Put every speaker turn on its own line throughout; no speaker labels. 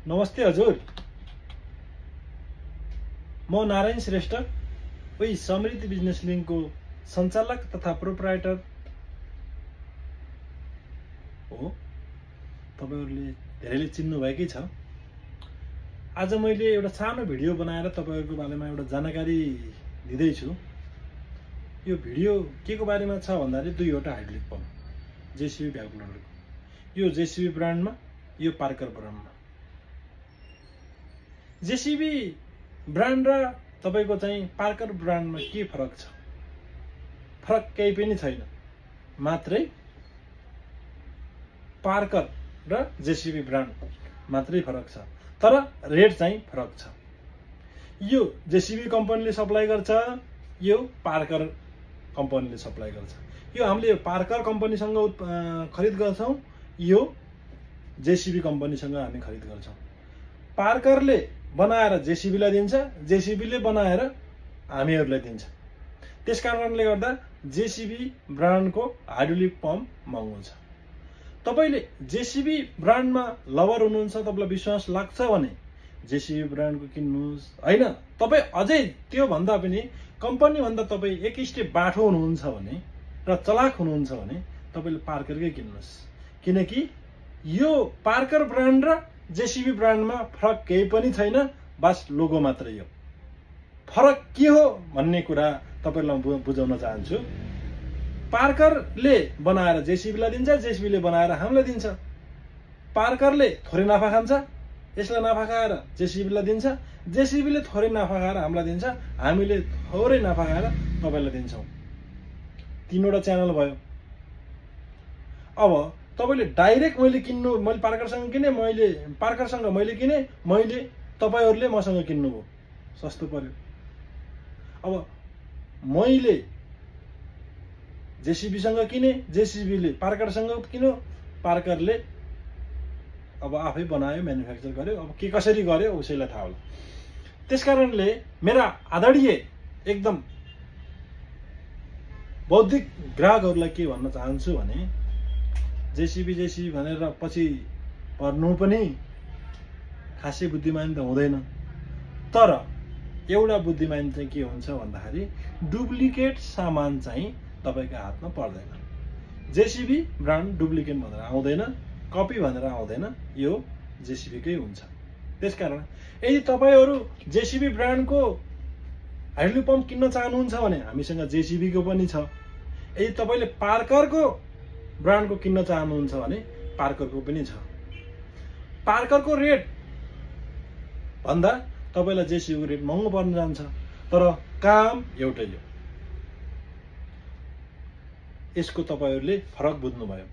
नमस्ते हजुर, म नारायण श्रेष्ठ उही समृद्धि बिजनेस लिङ्कको सञ्चालक तथा प्रोप्राइटर हो। तपाईहरुले धेरैले चिन्नु भएकै छ। आज मैले एउटा सानो भिडियो बनाएर तपाईहरुको बारेमा एउटा जानकारी दिँदै छु। यो भिडियो केको बारेमा छ भन्दाखेरि दुईवटा हाइड्रोलिक पम्प जेसीबी भ्याकुलरको। यो जेसीबी ब्रान्डमा, यो पार्कर ब्रान्डमा। जेसीबी ब्रान्ड र तपाईको चाहिँ पार्कर ब्रान्डमा के फरक छ? फरक केही पनि छैन, मात्रै पार्कर र जेसीबी ब्रान्ड मात्रै फरक छ, तर रेट चाहिँ फरक छ। यो जेसीबी कम्पनीले सप्लाई गर्छ, यो पार्कर कम्पनीले सप्लाई गर्छ। यो हामीले पार्कर कम्पनीसँग खरिद गर्छौं, यो जेसीबी कम्पनीसँग हामी खरिद गर्छौं। पार्करले बनाएर जेसीबीलाई दिन्छ, जेसीबीले बनाएर हामीहरुलाई दिन्छ। त्यसकारणले गर्दा जेसीबी ब्रान्डको हाइड्रोलिक पम्प महँगो छ। तपाईले जेसीबी ब्रान्डमा लभर हुनुहुन्छ, तपाईलाई विश्वास लाग्छ भने जेसीबी ब्रान्डको किन्नुस्। हैन, तपाई अझै त्यो भन्दा पनि कम्पनी भन्दा तपाई एक स्टेप बाठो हुनुहुन्छ भने र चलाक हुनुहुन्छ भने तपाईले पार्करकै किन्नुस्। किनकि यो पार्कर ब्रान्ड र जेसीबी ब्रान्डमा फरक केही पनि छैन, बस लोगो मात्रै हो। फरक के हो भन्ने कुरा तपाईलाई बुझाउन चाहन्छु। पार्करले बनाएर जेसीबीलाई दिन्छ, जेसीबीले बनाएर हामीलाई दिन्छ। पार्करले थोरै नाफा खान्छ, यसलाई नाफा खाएर जेसीबीलाई दिन्छ, जेसीबीले थोरै नाफा खाएर हामीलाई दिन्छ, हामीले थोरै नाफा खाएर तपाईलाई दिन्छौं। तीनवटा च्यानल भयो। अब तपाईले डाइरेक्ट मैले पार्करसँग किने, मैले तपाईहरुले मसँग किन्नुभयो, सस्तो पर्यो। अब मैले जेसीबीसँग किने, जेसीबीले पार्करसँग किन्यो, पार्करले अब आफै बनायो, म्यानुफ्याक्चर गर्यो। अब के कसरी गर्यो उसैलाई थाहा होला। त्यसकारणले मेरा आदरणीय एकदम बौद्धिक ग्राहकहरुलाई के भन्न चाहन्छु भने जेसीबी भनेर पछि पर्नु पनि खासै बुद्धिमानी त हुँदैन। तर एउटा बुद्धिमानी चाहिँ के हुन्छ भन्दाखेरि डुप्लिकेट सामान चाहिँ तपाईको हातमा पर्दैन। जेसीबी ब्रान्ड डुप्लिकेट भनेर आउँदैन, कपी भनेर आउँदैन, यो जेसीबीकै हुन्छ। त्यसकारण यदि तपाईहरु जेसीबी ब्रान्डको हाइड्रोलिक पम्प किन्न चाहनुहुन्छ भने हामीसँग जेसीबीको पनि छ। यदि तपाईले पार्करको ब्रान्डको किन्न चाहनुहुन्छ भने पार्करको पनि छ। पार्करको रेट भन्दा तपाईलाई जेसीबीको रेट महँगो पर्न जान्छ, तर काम एउटै हो। यसको तपाईहरुले फरक बुझ्नुभयो।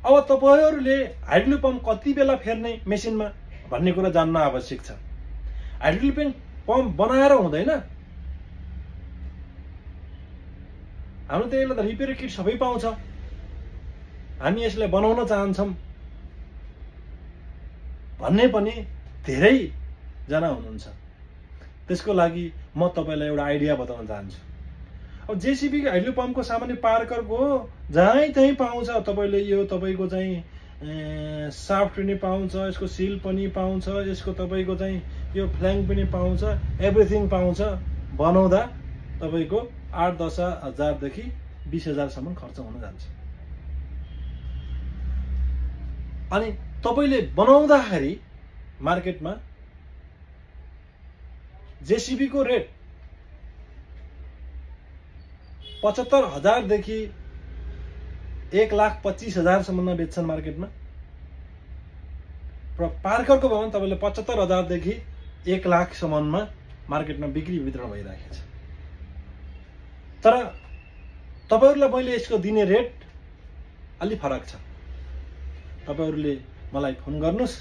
अब तपाईहरुले हाइड्रोलिक पम्प कति बेला फेर्ने मेसिनमा भन्ने कुरा जान्न आवश्यक छ। हाइड्रोलिक पम्प बनाएर हुँदैन। हाम्रो त्यसले त रिपेयर किट सबै पाउँछ। हामी यसलाई बनाउन चाहन्छौं भन्ने पनि धेरै जना हुनुहुन्छ। त्यसको लागि म तपाईलाई एउटा आइडिया बताउन चाहन्छु। अब जेसीबी हाइड्रोलिक पम्पको सामान्य पार्करको जहाँ त्यही पाउँछ। तपाईले यो तपाईको चाहिँ साफ्ट पनि पाउँछ, यसको सिल पनि पाउँछ, यसको तपाईको चाहिँ यो फ्ल्याङ्क पनि पाउँछ, एभ्रिथिङ पाउँछ। बनाउँदा तपाईको 8-10 हजारदेखि 20 हजारसम्म खर्च हुन जान्छ। अनि तपाईले बनाउँदाखेरि मार्केटमा जेसीबी को रेट 75,000 देखि 1,25,000 सम्ममा बेच्छन् मार्केटमा। र पार्करको भयो भने तपाईले 75,000 देखि 1,00,000 सम्ममा मार्केटमा बिक्री वितरण भइरहेको छ। तर तपाईहरुलाई मैले यसको दिने रेट अलि फरक छ। तपाईहरुले मलाई फोन गर्नुस्।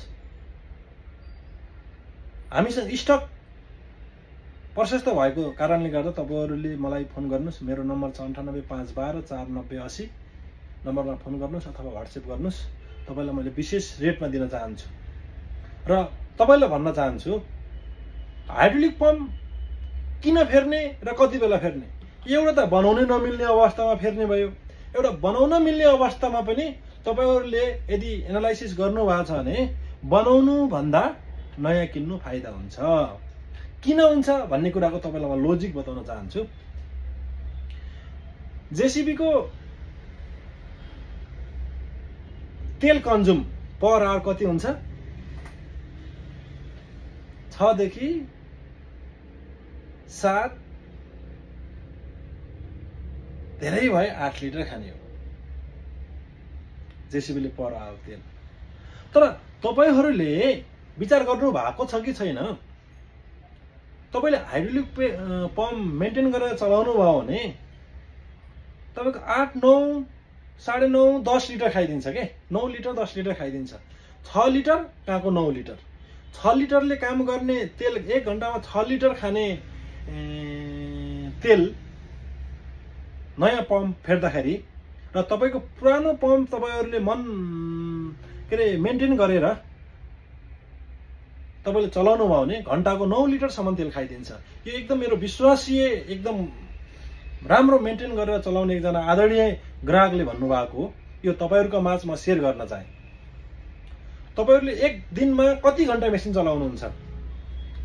हामीसँग स्टक प्रशस्त भएको कारणले गर्दा तपाईहरुले मलाई फोन गर्नुस्। मेरो नम्बर छ 98 512 490 80। नम्बरमा फोन गर्नुस् अथवा व्हाट्सएप गर्नुस्। तपाईलाई मैले विशेष रेटमा दिन चाहन्छु। र तपाईलाई भन्न चाहन्छु हाइड्रोलिक पम्प किन फेर्ने र कति बेला फेर्ने? एउटा त बनाउनै नमिल्ने अवस्थामा फेर्ने भयो। एउटा बनाउन मिल्ने अवस्थामा पनि तपाईहरुले यदि एनालाइसिस गर्नु भएको छ भने बनाउनु भन्दा नयाँ किन्नु फाइदा हुन्छ। किन हुन्छ भन्ने कुराको तपाईँलाई म लोजिक बताउन चाहन्छु। जेसिबीको तेल कन्ज्युम पर आवर कति हुन्छ? 6 देखि 7 धेरै भए 8 लिटर खाने हो जेसिबीले पर आवर तेल। तर तपाईहरूले विचार गर्नु भएको छ कि छैन? तपाईले हाइड्रोलिक पम्प मेन्टेन गरेर चलाउनु भयो भने तपाईको 8, 9, 9.5, 10 लिटर खाइदिन्छ के। 9 लिटर 10 लिटर खाइदिन्छ। 6 लिटर कहाँको 9 लिटर। 6 लिटरले काम गर्ने तेल 1 घण्टामा 6 लिटर खाने तेल नयाँ पम्प फेर्दाखेरि र तपाईको पुरानो पम्प तपाईहरुले मेन्टेन गरेर तपाईले चलाउनु भयो भने घण्टाको 9 लिटर सम्म तेल खाइदिन्छ। यो एकदम मेरो विश्वासीय एकदम राम्रो मेन्टेन गरेर चलाउने एकजना आदरणीय ग्राहकले भन्नुभएको हो। यो तपाईहरुको माझ म शेयर गर्न चाहे। तपाईहरुले एक दिनमा कति घण्टा मेसिन चलाउनुहुन्छ?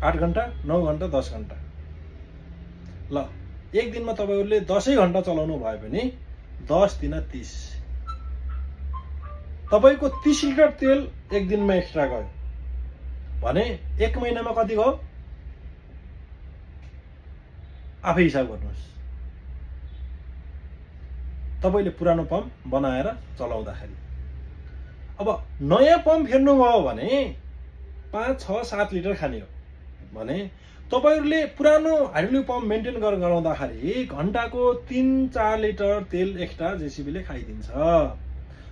8 घण्टा, 9 घण्टा, 10 घण्टा। ल एक दिनमा तपाईहरुले 10 घण्टा चलाउनु भयो भने 10 दिना 30। तपाईको 30 लिटर तेल एक दिनमा एक्स्ट्रा गयो भने एक महिनामा कति गयो? आफै हिसाब गर्नुहोस्। तपाईले पुरानो पम्प बनाएर चलाउँदाखेरि अब नयाँ पम्प फेर्नुभयो भने 5, 6, 7 लिटर खाने हो भने तपाईहरुले पुरानो हाइड्रोलिक पम्प मेन्टेन गरेर गराउँदाखेरि घण्टाको 3-4 लिटर तेल एक्स्ट्रा जेसिबीले खाइदिन्छ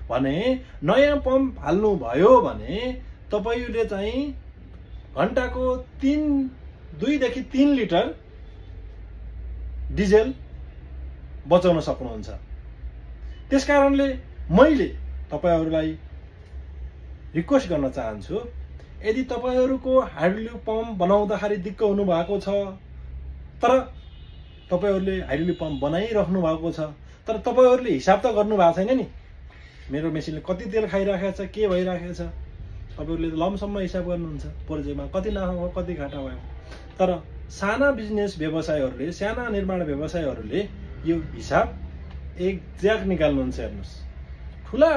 भने नयाँ पम्प हाल्नु भयो भने तपाईले चाहिँ घण्टाको 2 देखि 3 लिटर डिजेल बचाउन सक्नुहुन्छ। त्यसकारणले मैले तपाईहरुलाई रिक्वेस्ट गर्न चाहन्छु, यदि तपाईहरुको हाइड्रोलिक पम्प बनाउँदाखेरि दिक्क हुनु भएको छ तर तपाईहरुले हाइड्रोलिक पम्प बनाइराख्नु भएको छ तर तपाईहरुले हिसाब त गर्नु भएको छैन नि मेरो मेसिनले कति तेल खाइराखेको छ, के भइराखेको छ। तपाईहरुले लमसम्म हिसाब गर्नुहुन्छ प्रोजेक्टमा कति नाफा भयो, कति घाटा भयो। तर साना बिजनेस व्यवसायहरुले, साना निर्माण व्यवसायहरुले यो हिसाब एक्ज्याक्ट निकाल्नुहुन्छ। हेर्नुस्, ठुला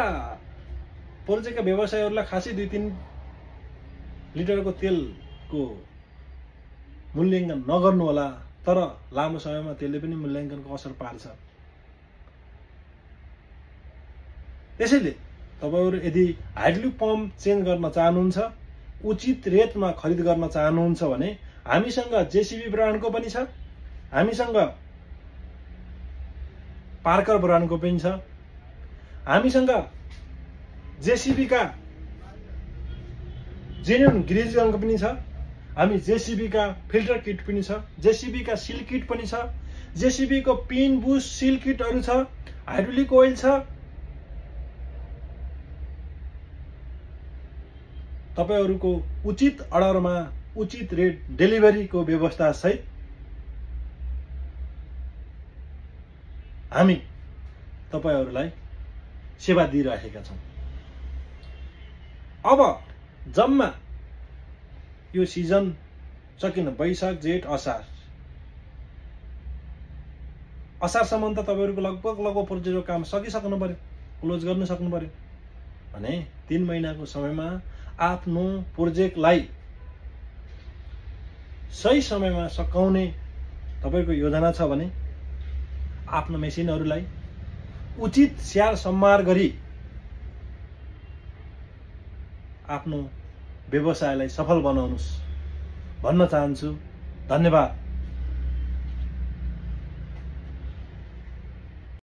प्रोजेक्टका व्यवसायहरुलाई खासै 2-3 लिटरको तेलको मूल्याङ्कन नगर्नु होला, तर लामो समयमा त्यसले पनि मूल्याङ्कनको असर पार्छ। त्यसैले तपाईहरु यदि हाइड्रोलिक पम्प चेन्ज गर्न चाहनुहुन्छ, उचित रेटमा खरिद गर्न चाहनुहुन्छ भने हामीसँग जेसिबी ब्रान्डको पनि छ, हामीसँग पार्कर ब्रान्डको पनि छ, हामीसँग जेसिबी का जेन्युन ग्रेज गनको पनि छ, हामी जेसिबी का फिल्टर किट पनि छ, जेसिबी का सिल किट पनि छ, जेसिबी को पिन बुश सिल किटहरु छ, हाइड्रोलिक ओइल छ। तपाईहरुको उचित अर्डरमा उचित रेट डेलिभरीको व्यवस्था सहित हामी तपाईहरुलाई सेवा दिइरहेका छौं। अब जम्मा यो सिजन सकिन वैशाख, जेठ, असार। असारसम्म त तपाईहरुको लगभग प्रोजेक्टको काम सकिसक्नु पर्यो, क्लोज गर्न सक्नु पर्यो भने 3 महिनाको समयमा आफ्नो प्रोजेक्टलाई सही समयमा सकाउने तपाईको योजना छ भने आफ्नो मेसिनहरुलाई उचित स्याहार सम्मार गरी आफ्नो व्यवसायलाई सफल बनाउनुस् भन्न चाहन्छु। धन्यवाद।